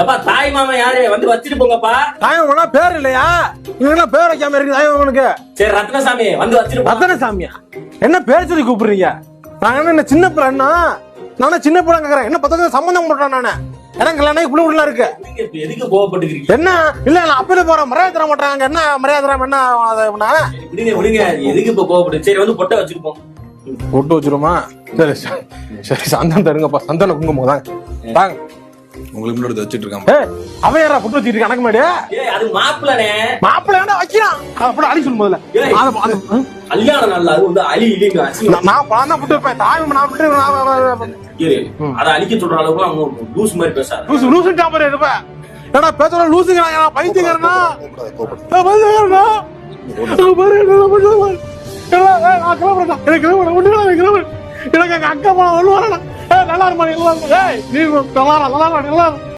எப்பா தாய் மாமா யாரு வந்து வச்சிட்டு போங்கப்பா. தாயமாமனா பேர் இல்லையா? நீங்க பேர் வைக்காம இருக்கு தாயமாமனுக்கு. சரி ரத்னசாமி வந்து வச்சிட்டு போ. ரத்னசாமியா? என்ன பேர் சொல்லி கூப்பிடுறீங்க? நாங்க என்ன சின்ன பிள்ளைன்னா? நானே சின்ன பிள்ளை கேக்குறேன். என்ன 10 சம்பந்தம் பண்றேன் நானு. எனக்கு கல்யாணம் இப்படி இப்படிலாம் இருக்கு. எதுக்கு கோவப்பட்டுக்கிறீங்க? என்ன இல்ல நான் அப்பவே போறேன். மரியாதை தர மாட்டாங்க. என்ன மரியாதை தராம என்ன விடுங்க எதுக்கு இப்ப கோவப்பட்டு? சரி வந்து பொட்டை வச்சுட்டு போங்க. போட்டு வச்சிருமா? சரி சரி சந்தனம் தருங்கப்பா. சந்தன குங்குமம் தான் தாங்க. உங்களுக்கு முன்னாடி வச்சிட்டு இருக்கான். அவன் யாரா புட்டு வச்சிட்டு இருக்க? எனக்கு மாடியா அது மாப்பிள்ளனே. மாப்பிள்ளை ஏன்டா வைக்கிறான்? அப்படி அழி சொல்லு முதல்ல. கல்யாணம் நல்லா அது வந்து அழி இல்லைங்க. நான் பழம் புட்டு வைப்பேன். தாய் நான் விட்டு அதை அழிக்க சொல்ற அளவுக்கு அவங்க லூஸ் மாதிரி பேசாது. லூசு டாப்பர் இருப்ப. ஏடா பேசுற லூசுங்கறா பைத்தியக்காரனா? பைத்தியக்காரனா? எனக்கு அக்கா ஒண்ணு வரணும். நல்லா இருமா. நீ நல்லா